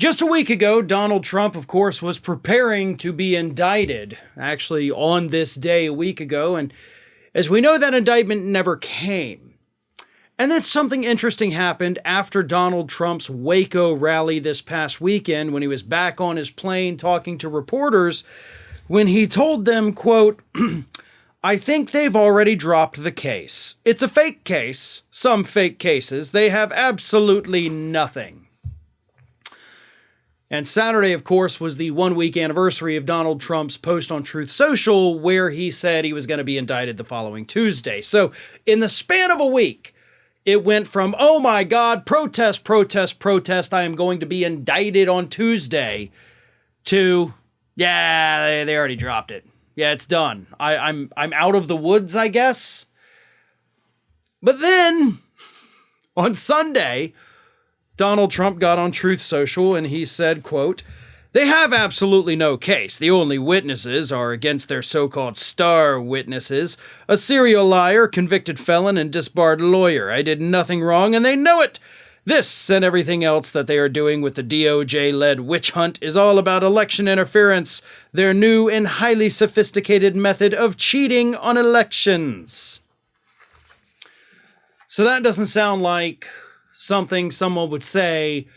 Just a week ago, Donald Trump, of course, was preparing to be indicted, actually on this day a week ago, and as we know, that indictment never came. And then something interesting happened after Donald Trump's Waco rally this past weekend when he was back on his plane talking to reporters, when he told them, quote, "I think they've already dropped the case. It's a fake case, some fake cases. They have absolutely nothing." And Saturday, of course, was the 1-week anniversary of Donald Trump's post on Truth Social, where he said he was going to be indicted the following Tuesday. So in the span of a week, it went from, oh my God, protest, protest, protest, I am going to be indicted on Tuesday, to, yeah, they already dropped it. Yeah, it's done. I'm out of the woods, I guess. But then, on Sunday, Donald Trump got on Truth Social and he said, quote, "They have absolutely no case. The only witnesses are against their so-called star witnesses, a serial liar, convicted felon, and disbarred lawyer. I did nothing wrong and they know it. This and everything else that they are doing with the DOJ-led witch hunt is all about election interference, their new and highly sophisticated method of cheating on elections." So that doesn't sound like something someone would say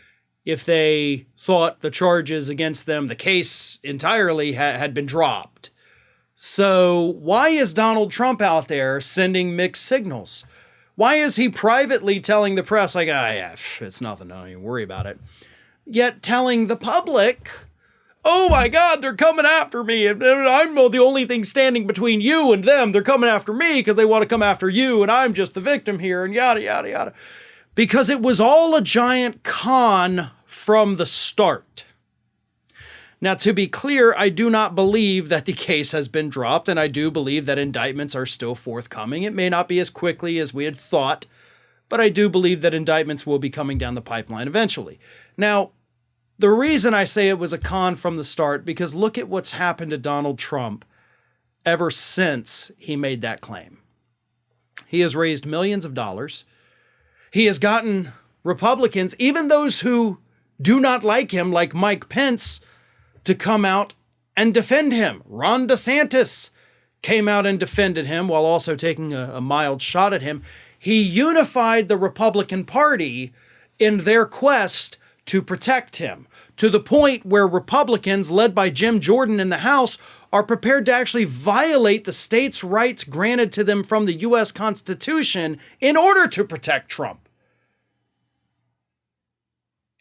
if they thought the charges against them, the case entirely, had been dropped. So why is Donald Trump out there sending mixed signals? Why is he privately telling the press, like, yeah, it's nothing, don't even worry about it, yet telling the public, oh my God, they're coming after me, and I'm the only thing standing between you and them. They're coming after me because they want to come after you, and I'm just the victim here, and yada, yada, yada. Because it was all a giant con from the start. Now, to be clear, I do not believe that the case has been dropped, and I do believe that indictments are still forthcoming. It may not be as quickly as we had thought, but I do believe that indictments will be coming down the pipeline eventually. Now, the reason I say it was a con from the start, because look at what's happened to Donald Trump ever since he made that claim. He has raised millions of dollars. He has gotten Republicans, even those who do not like him, like Mike Pence, to come out and defend him. Ron DeSantis came out and defended him while also taking a mild shot at him. He unified the Republican Party in their quest to protect him, to the point where Republicans, led by Jim Jordan in the House, are prepared to actually violate the states' rights granted to them from the U.S. Constitution in order to protect Trump.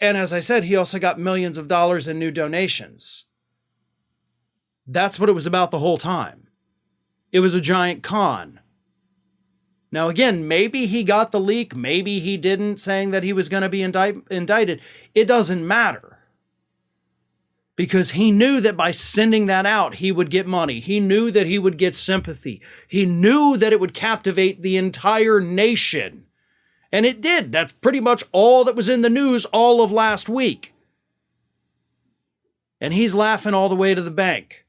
And as I said, he also got millions of dollars in new donations. That's what it was about the whole time. It was a giant con. Now, again, maybe he got the leak, maybe he didn't, saying that he was going to be indicted. It doesn't matter. Because he knew that by sending that out, he would get money. He knew that he would get sympathy. He knew that it would captivate the entire nation. And it did. That's pretty much all that was in the news all of last week. And he's laughing all the way to the bank.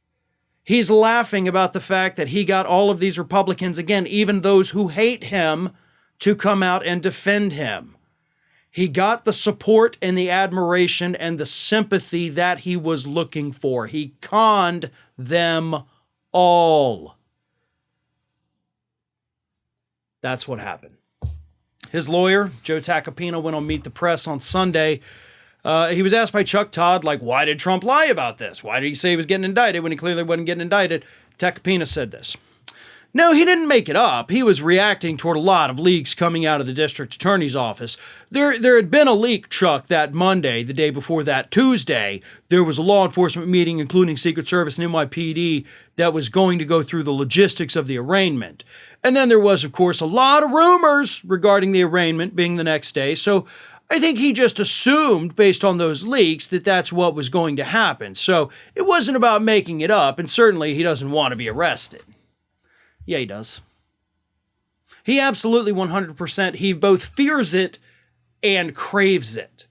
He's laughing about the fact that he got all of these Republicans, again, even those who hate him, to come out and defend him. He got the support and the admiration and the sympathy that he was looking for. He conned them all. That's what happened. His lawyer, Joe Tacopina, went on Meet the Press on Sunday. He was asked by Chuck Todd, like, why did Trump lie about this? Why did he say he was getting indicted when he clearly wasn't getting indicted? Tacopina said this. No, he didn't make it up. He was reacting toward a lot of leaks coming out of the district attorney's office. There had been a leak, Chuck, that Monday. The day before that, Tuesday, there was a law enforcement meeting, including Secret Service and NYPD, that was going to go through the logistics of the arraignment. And then there was, of course, a lot of rumors regarding the arraignment being the next day. So I think he just assumed, based on those leaks, that that's what was going to happen. So it wasn't about making it up, and certainly he doesn't want to be arrested. Yeah, he does. He absolutely 100%, he both fears it and craves it.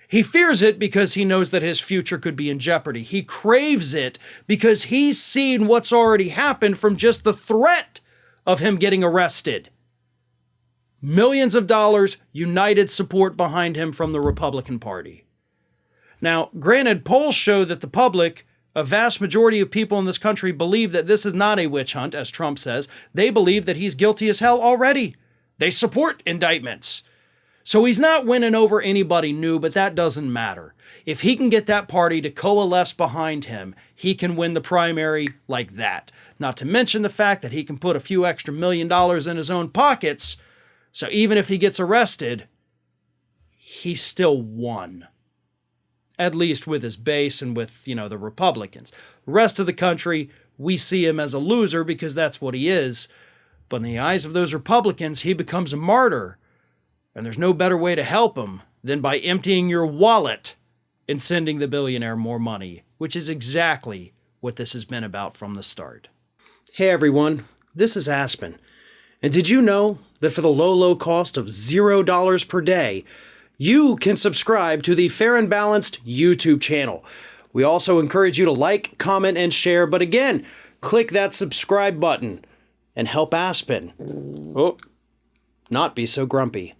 He fears it because he knows that his future could be in jeopardy. He craves it because he's seen what's already happened from just the threat of him getting arrested. Millions of dollars, united support behind him from the Republican Party. Now, granted, polls show that the public, a vast majority of people in this country, believe that this is not a witch hunt, as Trump says. They believe that he's guilty as hell already. They support indictments. So he's not winning over anybody new, but that doesn't matter. If he can get that party to coalesce behind him, he can win the primary like that. Not to mention the fact that he can put a few extra $1 million in his own pockets. So even if he gets arrested, he still won. At least with his base and with, the Republicans. The rest of the country, we see him as a loser because that's what he is. But in the eyes of those Republicans, he becomes a martyr. And there's no better way to help him than by emptying your wallet and sending the billionaire more money, which is exactly what this has been about from the start. Hey everyone, this is Aspen. And did you know that for the low cost of $0 per day, you can subscribe to the Fair and Balanced YouTube channel. We also encourage you to like, comment, and share, but again, click that subscribe button and help Aspen not be so grumpy.